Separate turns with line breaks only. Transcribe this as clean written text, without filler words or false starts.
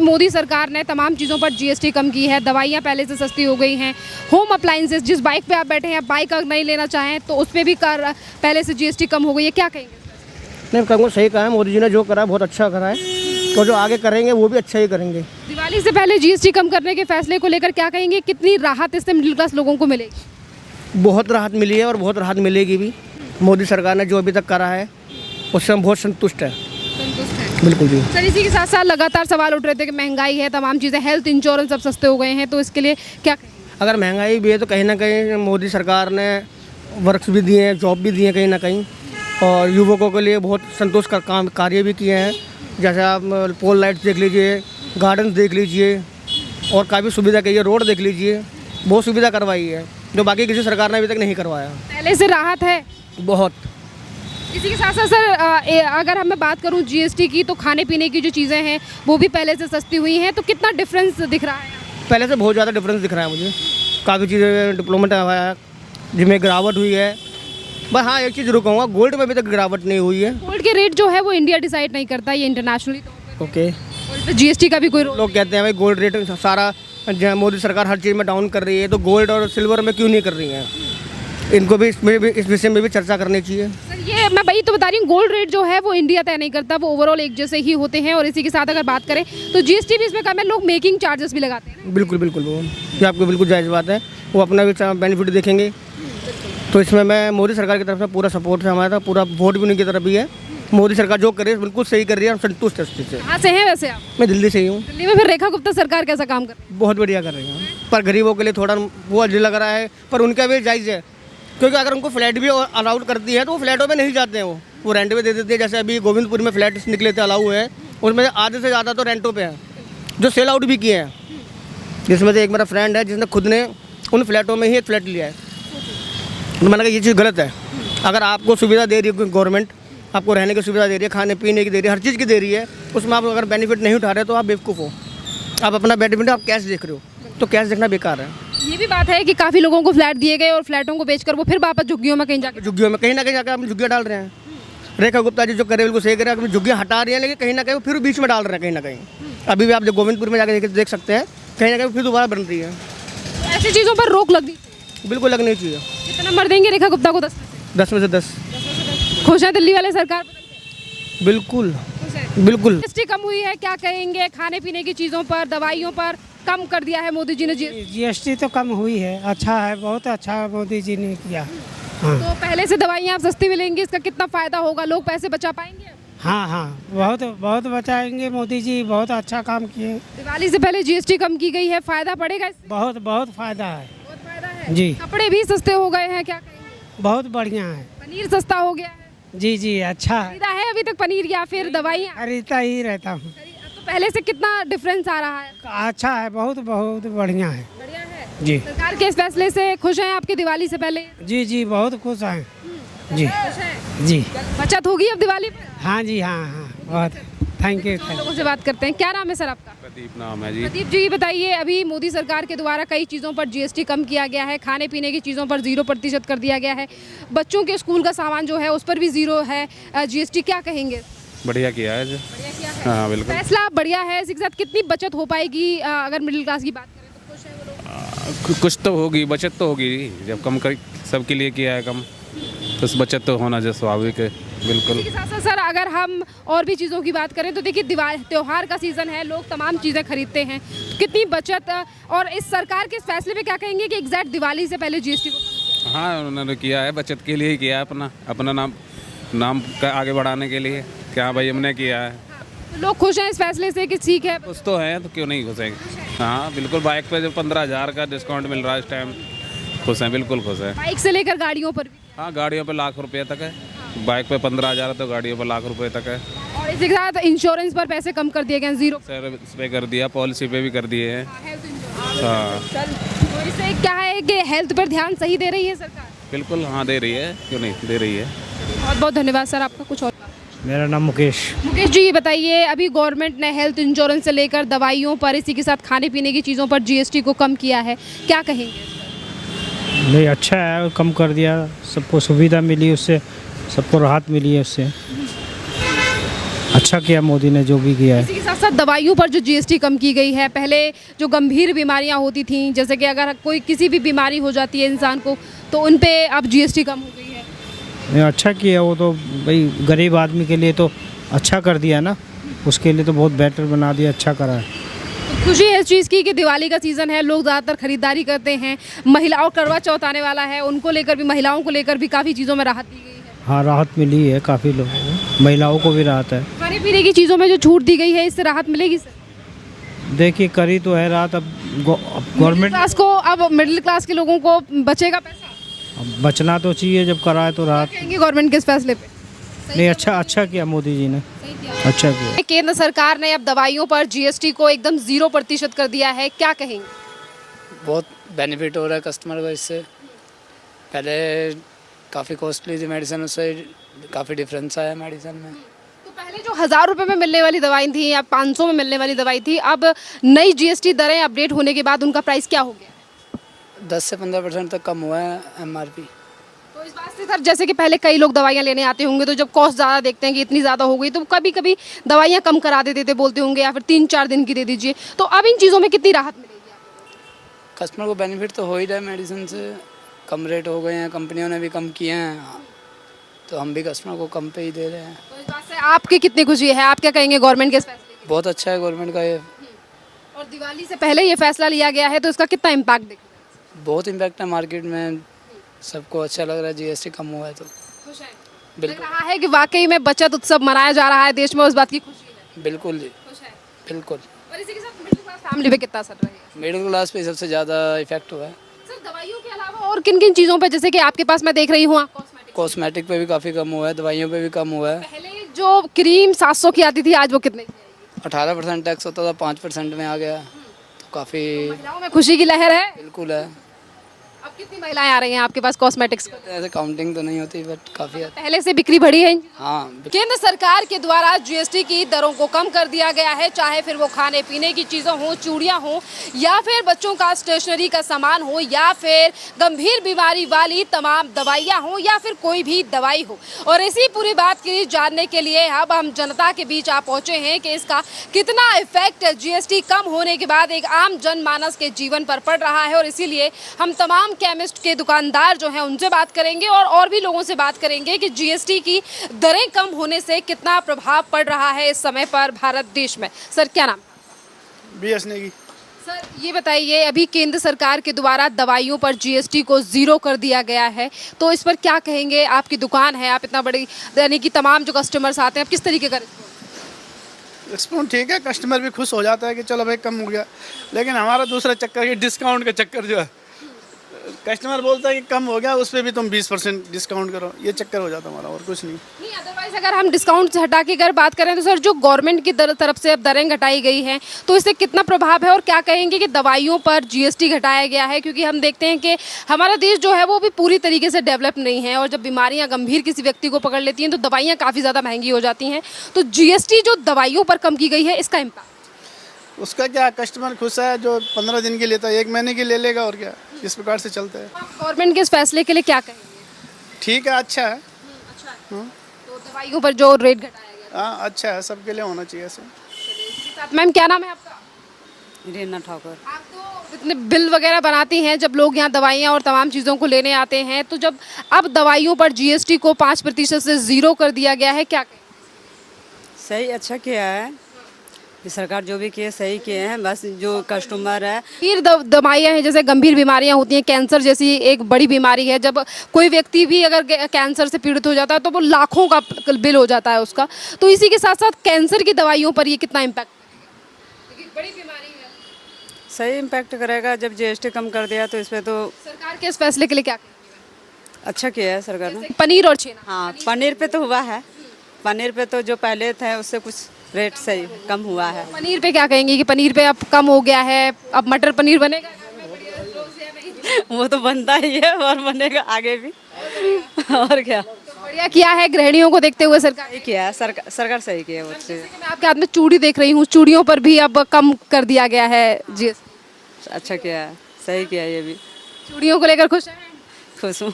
मोदी सरकार ने तमाम चीज़ों पर जीएसटी कम की है, दवाइयाँ पहले से सस्ती हो गई हैं, होम अप्लाइंसेस, जिस बाइक पे आप बैठे हैं बाइक अगर नहीं लेना चाहें तो उस पर भी कर पहले से जीएसटी कम हो गई है, क्या कहेंगे?
नहीं, कहूँगा सही कहा है, मोदी जी ने जो करा बहुत अच्छा करा है, तो जो आगे करेंगे वो भी अच्छा ही करेंगे।
दिवाली से पहले जीएसटी कम करने के फैसले को लेकर क्या कहेंगे, कितनी राहत इससे मिडिल क्लास लोगों को मिलेगी?
बहुत राहत मिली है और बहुत राहत मिलेगी भी। मोदी सरकार ने जो अभी तक करा है उससे हम बहुत संतुष्ट हैं। बिल्कुल जी।
सर, इसी के साथ साथ लगातार सवाल उठ रहे थे कि महंगाई है, तमाम चीज़ें, हेल्थ इंश्योरेंस सब सस्ते हो गए हैं, तो इसके लिए क्या कहेंगे?
अगर महंगाई भी है तो कहीं ना कहीं मोदी सरकार ने वर्क्स भी दिए हैं, जॉब भी दिए हैं कहीं ना कहीं, और युवकों के लिए बहुत संतोष का काम कार्य भी किए हैं। जैसे आप पोल लाइट्स देख लीजिए, गार्डन देख लीजिए, और काफ़ी सुविधा की है, रोड देख लीजिए, बहुत सुविधा करवाई है जो बाकी किसी सरकार ने अभी तक नहीं करवाया।
पहले से राहत है
बहुत।
इसी के साथ साथ सर, अगर मैं बात करूं जीएसटी की, तो खाने पीने की जो चीज़ें हैं वो भी पहले से सस्ती हुई हैं, तो कितना डिफरेंस दिख रहा है?
पहले से बहुत ज़्यादा डिफरेंस दिख रहा है मुझे। काफ़ी चीज़ें डिप्लोमेट हुआ है जिसमें गिरावट हुई है। बस हाँ, एक चीज़ रुकूंगा, गोल्ड में अभी तक गिरावट नहीं हुई है।
गोल्ड के रेट जो है वो इंडिया डिसाइड नहीं करता, ये इंटरनेशनली
ओके।
जीएसटी का भी कोई रोल?
लोग कहते हैं भाई गोल्ड रेट सारा मोदी सरकार हर चीज़ में डाउन कर रही है, तो गोल्ड और सिल्वर में क्यों नहीं कर रही है? इनको भी इसमें भी इस विषय में भी चर्चा करनी चाहिए।
सर, ये मैं वही तो बता रही हूँ, गोल्ड रेट जो है वो इंडिया तय नहीं करता, वो ओवरऑल एक जैसे ही होते हैं। और इसी के साथ अगर बात करें तो जीएसटी भी इसमें कम है, लोग मेकिंग चार्जेस भी लगाते हैं।
बिल्कुल बिल्कुल, वो ये आपको बिल्कुल जायज़ बात है, वो अपना भी बेनिफिट देखेंगे। तो इसमें मैं मोदी सरकार की तरफ से पूरा सपोर्ट है हमारा, पूरा वोट भी उनकी तरफ भी है। मोदी सरकार जो कर रही है बिल्कुल सही कर रही है, हम संतुष्ट है उससे।
कहाँ से हैं वैसे आप?
मैं दिल्ली से ही हूँ।
दिल्ली में फिर रेखा गुप्ता सरकार कैसा काम कर रही है?
बहुत बढ़िया कर रही है, पर गरीबों के लिए थोड़ा वो अजीब लग रहा है, पर उनका भी जायज़ है, क्योंकि अगर उनको फ्लैट भी अलाउड करती है तो वो फ्लैटों में नहीं जाते हैं, वो रेंट पे दे देते हैं। जैसे अभी गोविंदपुर में फ्लैट निकले थे अलाउ है, उसमें आधे से ज़्यादा तो रेंटों पे हैं, जो सेल आउट भी किए हैं। जिसमें से एक मेरा फ्रेंड है जिसने खुद ने उन फ्लैटों में ही एक फ्लैट लिया है। तो मैंने कहा ये चीज़ गलत है। अगर आपको सुविधा दे रही है गवर्नमेंट, आपको रहने की सुविधा दे रही है, खाने पीने की दे रही है, हर चीज़ की दे रही है, उसमें आप अगर बेनिफिट नहीं उठा रहे तो आप बेवकूफ़ हो। आप अपना बेनिफिट आप कैश देख रहे हो, तो कैश देखना बेकार है।
ये भी बात है कि काफ़ी लोगों को फ्लैट दिए गए और फ्लैटों को बेचकर वो फिर वापस झुग्गियों में कहीं जाकर
झुग्गियों में कहीं ना कहीं जाकर अपनी झुग्गियाँ डाल रहे हैं। रेखा गुप्ता जी जो करे बिल्कुल सही करे, अपनी झुग्गियाँ हटा रही हैं, लेकिन कहीं ना कहीं फिर बीच में डाल रहे हैं कहीं ना कहीं। अभी भी आप जो गोविंदपुर में जाकर देख सकते हैं, कहीं ना कहीं फिर दोबारा बन रही है।
ऐसी चीज़ों पर रोक लगनी
बिल्कुल लगनी चाहिए।
कितना नंबर देंगे रेखा गुप्ता को?
10 में से 10।
खुश हैं दिल्ली वाले सरकार?
बिल्कुल बिल्कुल।
जीएसटी कम हुई है, क्या कहेंगे? खाने पीने की चीज़ों पर, दवाइयों पर कम कर दिया है मोदी जी ने।
जीएसटी तो कम हुई है, अच्छा है, बहुत अच्छा मोदी जी ने किया। हाँ
तो पहले से दवाइयाँ आप सस्ती मिलेंगी, इसका कितना फ़ायदा होगा? लोग पैसे बचा पाएंगे?
हाँ हाँ, बहुत बहुत बचाएंगे, मोदी जी बहुत अच्छा काम किए।
दिवाली से पहले जीएसटी कम की गई है, फ़ायदा पड़ेगा इससे?
बहुत बहुत फायदा है।
बहुत फ़ायदा है
जी।
कपड़े भी सस्ते हो गए हैं, क्या कहेंगे?
बहुत बढ़िया है।
पनीर सस्ता हो गया है?
जी जी, अच्छा है।
खरीदा है अभी तक पनीर या फिर दवाइयाँ?
खरीदता ही रहता हूँ।
तो पहले से कितना डिफरेंस आ रहा है?
अच्छा है, बहुत बहुत बढ़िया है।
बढ़िया है।
जी
सरकार के इस फैसले से खुश हैं आपकी दिवाली से पहले?
जी जी, बहुत खुश हैं। जी
खुश हैं।
जी
बचत होगी अब दिवाली पे?
हाँ जी, हाँ हाँ, बहुत। Thank you.
लोगों से बात करते हैं। क्या नाम है सर आपका?
प्रदीप नाम है जी।
प्रदीप जी, बताइए, अभी मोदी सरकार के द्वारा कई चीज़ों पर जीएसटी कम किया गया है, खाने पीने की चीज़ों पर 0% कर दिया गया है, बच्चों के स्कूल का सामान जो है उस पर भी 0 है जीएसटी, क्या कहेंगे?
बढ़िया किया है जी।
बढ़िया किया है।
हाँ बिल्कुल।
फैसला बढ़िया है। इसी के साथ कितनी बचत हो पाएगी अगर मिडिल क्लास की बात करें तो? खुश है वो लोग?
कुछ तो होगी, बचत तो होगी जब कम कर सबके लिए किया है कम, तो बचत तो होना जो स्वाभाविक है। बिल्कुल।
इसी के साथ साथ सर, अगर हम और भी चीज़ों की बात करें तो देखिए, दिवाली त्योहार का सीज़न है, लोग तमाम चीज़ें खरीदते हैं, कितनी बचत, और इस सरकार के इस फैसले पे क्या कहेंगे कि एग्जैक्ट दिवाली से पहले जीएसटी को?
हाँ, उन्होंने किया है, बचत के लिए ही किया है, अपना नाम का आगे बढ़ाने के लिए। क्या भाई हमने किया है।
तो लोग खुश हैं इस फैसले से कि ठीक है?
खुश तो हैं, तो क्यों नहीं खुश हैं। हाँ बिल्कुल, बाइक पे जो 15,000 का डिस्काउंट मिल रहा है इस टाइम, खुश हैं, बिल्कुल खुश हैं।
बाइक से लेकर गाड़ियों पर भी?
हाँ, गाड़ियों पे लाख रुपये तक है, बाइक पे 15,000 तो गाड़ियों पे लाख रुपये तक है।
और इसी के साथ इंश्योरेंस पर पैसे कम कर दिए गए हैं, 0
सर्विस पे कर दिया, पॉलिसी पे भी कर दिए हैं। हाँ
तो इससे क्या है कि हेल्थ पर ध्यान सही दे रही है सरकार?
बिल्कुल, हाँ दे रही है, क्यों नहीं दे रही है।
बहुत बहुत धन्यवाद सर आपका। कुछ और?
मेरा नाम मुकेश।
मुकेश जी, ये बताइए, अभी गवर्नमेंट ने हेल्थ इंश्योरेंस से लेकर दवाइयों पर, इसी के साथ खाने पीने की चीज़ों पर जीएसटी को कम किया है, क्या कहेंगे?
नहीं, अच्छा है, कम कर दिया, सबको सुविधा मिली उससे, सबको राहत मिली है उससे। अच्छा किया मोदी ने जो भी किया है।
इसी के साथ साथ दवाइयों पर जो जीएसटी कम की गई है, पहले जो गंभीर बीमारियां होती थी, जैसे कि अगर कोई किसी भी बीमारी हो जाती है इंसान को, तो उन पे अब जीएसटी कम हो गई है।
नहीं, अच्छा किया, वो तो भाई गरीब आदमी के लिए तो अच्छा कर दिया ना, उसके लिए तो बहुत बेटर बना दिया, अच्छा करा है।
तो खुशी है इस चीज़ की कि दिवाली का सीज़न है, लोग ज़्यादातर खरीदारी करते हैं। महिलाओं, करवा चौथ आने वाला है, उनको लेकर भी, महिलाओं को लेकर भी काफ़ी चीज़ों में राहत दी गई है।
हाँ, राहत मिली है काफ़ी लोगों को, महिलाओं को भी राहत है।
खाने पीने की चीज़ों में जो छूट दी गई है, इससे राहत मिलेगी सर?
देखिए करी तो है राहत, अब
मिडिल
गवर्नमेंट
क्लास को, अब मिडिल क्लास के लोगों को बचेगा पैसा?
बचना तो चाहिए, जब करा है तो राहत।
कहेंगे गवर्नमेंट के इस फैसले पे?
नहीं, अच्छा किया मोदी जी ने, अच्छा किया।
केंद्र सरकार ने अब दवाइयों पर जीएसटी को एकदम 0% कर दिया है, क्या कहेंगे?
बहुत बेनिफिट हो रहा है कस्टमर को इससे। पहले काफ़ी कॉस्टली थी मेडिसिन, उससे काफ़ी डिफरेंस आया मेडिसिन में।
तो पहले जो 1000 रुपये में मिलने वाली दवाई थी या 500 में मिलने वाली दवाई थी, अब नई जीएसटी दरें अपडेट होने के बाद उनका प्राइस क्या हो गया?
10 से 15% तक कम हुआ है एमआरपी।
तो इस बात से सर, जैसे कि पहले कई लोग दवाइयाँ लेने आते होंगे, तो जब कॉस्ट ज़्यादा देखते हैं कि इतनी ज़्यादा हो गई, तो कभी कभी दवाइयाँ कम करा देते थे, बोलते होंगे, या फिर 3-4 दिन की दे दीजिए। तो अब इन चीज़ों में कितनी राहत मिलेगी?
कस्टमर को बेनिफिट तो हो ही रहा है मेडिसिन से, कम रेट हो गए हैं, कंपनियों ने भी कम किए हैं, तो हम भी कस्टमर को कम पे ही दे रहे हैं।
तो इस बात से आपकी कितनी खुशी है? आप क्या कहेंगे गवर्नमेंट के इस फैसले की?
बहुत अच्छा है गवर्नमेंट का ये,
और दिवाली से पहले ये फैसला लिया गया है, तो इसका कितना इम्पैक्ट दिख रहा है?
बहुत इम्पैक्ट है मार्केट में, सबको अच्छा लग रहा है जीएसटी कम हुआ है तो।
खुश है? लग
बिल्कुल
रहा है कि वाकई में बचत उत्सव मनाया जा रहा है देश में, उस बात की खुशी है?
बिल्कुल जी,
खुश है?
बिल्कुल।
और इसी के साथ मिडिल क्लास फैमिली पे कितना असर रहेगा?
मिडिल क्लास पे सबसे ज़्यादा इफेक्ट हुआ है।
सर, दवाइयों के अलावा और किन किन चीज़ों पे, जैसे कि आपके पास मैं देख रही हूँ कॉस्मेटिक,
कॉस्मेटिक पे भी काफ़ी कम हुआ है, दवाइयों पे भी कम हुआ है।
पहले जो क्रीम 700 की आती थी, आज वो कितने की आएगी?
18% टैक्स होता था, 5% में आ गया, तो काफ़ी
महिलाओं में खुशी की लहर है।
बिल्कुल है।
अब कितनी महिलाएं आ रही हैं आपके पास कॉस्मेटिक्स को?
ऐसे काउंटिंग तो नहीं होती बट काफ़ी है।
पहले से बिक्री बढ़ी है?
हाँ,
केंद्र सरकार के द्वारा जीएसटी की दरों को कम कर दिया गया है, चाहे फिर वो खाने पीने की चीज़ें हों, चूड़ियाँ हों, या फिर बच्चों का स्टेशनरी का सामान हो, या फिर गंभीर बीमारी वाली तमाम दवाइयाँ हों, या फिर कोई भी दवाई हो। और इसी पूरी बात की जानने के लिए अब हम जनता के बीच आ पहुँचे हैं कि इसका कितना इफेक्ट जीएसटी कम होने के बाद एक आम जनमानस के जीवन पर पड़ रहा है। और इसीलिए हम तमाम केमिस्ट के दुकानदार जो हैं उनसे बात करेंगे और भी लोगों से बात करेंगे कि जीएसटी की दरें कम होने से कितना प्रभाव पड़ रहा है इस समय पर भारत देश में। सर, क्या नाम?
BS नेगी।
सर, ये बताइए, अभी केंद्र सरकार के द्वारा दवाइयों पर जीएसटी को 0 कर दिया गया है, तो इस पर क्या कहेंगे? आपकी दुकान है, आप इतना बड़ी, यानी कि तमाम जो कस्टमर्स आते हैं, आप किस तरीके का
रिस्पॉन्स ठीक है, कस्टमर भी खुश हो जाता है कि चलो भाई कम हो गया, लेकिन हमारा दूसरा चक्कर ये डिस्काउंट का चक्कर जो है, कस्टमर बोलता है कि कम हो गया, उस पर भी तुम 20% डिस्काउंट करो, ये चक्कर हो जाता है हमारा, और कुछ नहीं।
नहीं, अदरवाइज अगर हम डिस्काउंट से हटा के अगर बात करें तो सर, जो गवर्नमेंट की तरफ से अब दरें घटाई गई हैं, तो इससे कितना प्रभाव है? और क्या कहेंगे कि दवाइयों पर जीएसटी घटाया गया है, क्योंकि हम देखते हैं कि हमारा देश जो है वो भी पूरी तरीके से डेवलप नहीं है, और जब बीमारियां गंभीर किसी व्यक्ति को पकड़ लेती हैं तो दवाइयाँ काफ़ी ज़्यादा महंगी हो जाती हैं। तो जीएसटी जो दवाइयों पर कम की गई है, इसका इम्पैक्ट?
उसका क्या, कस्टमर खुश है, जो 15 दिन की लेता है 1 महीने की ले लेगा, और क्या, इस प्रकार से चलता है।
गवर्नमेंट के इस फैसले के लिए क्या कहेंगे?
ठीक है, अच्छा है।
अच्छा है। तो दवाइयों पर जो रेट घटाया गया,
हाँ, अच्छा है, सबके लिए होना चाहिए ऐसे।
मैम क्या नाम है आपका?
रीना ठाकुर।
आप तो इतने बिल वगैरह बनाती हैं जब लोग यहाँ दवाइयाँ और तमाम चीज़ों को लेने आते हैं, तो जब अब दवाइयों पर जीएसटी को 5% से 0 कर दिया गया है, क्या कहें?
सही, अच्छा किया है ये सरकार, जो भी किए सही किए हैं। बस जो कस्टमर है,
फिर दवाइयाँ हैं, जैसे गंभीर बीमारियाँ होती हैं, कैंसर जैसी एक बड़ी बीमारी है, जब कोई व्यक्ति भी अगर कैंसर से पीड़ित हो जाता है तो वो लाखों का बिल हो जाता है उसका। तो इसी के साथ साथ कैंसर की दवाइयों पर ये कितना इम्पैक्ट करेगा? बड़ी बीमारी है,
सही इम्पैक्ट करेगा। जब जीएसटी कम कर दिया तो इस पर तो
सरकार के इस फैसले के लिए क्या कहेंगे?
अच्छा किया है सरकार ने।
पनीर और छेना,
हाँ, पनीर पे तो हुआ है, पनीर पे तो जो पहले थे उससे कुछ रेट सही कम हुआ है।
पनीर पे क्या कहेंगे कि पनीर पे अब कम हो गया है, अब मटर पनीर बनेगा?
वो तो बनता ही है और बनेगा आगे भी, और क्या।
तो बढ़िया किया है गृहिणियों को देखते हुए सरकार।
सही किया है सरकार सही किया है वो चीज़।
मैं आपके हाथ में चूड़ी देख रही हूँ, चूड़ियों पर भी अब कम कर दिया गया है जीएसटी।
अच्छा किया है, सही किया ये भी।
चूड़ियों को लेकर खुश हैं?
खुश हूँ।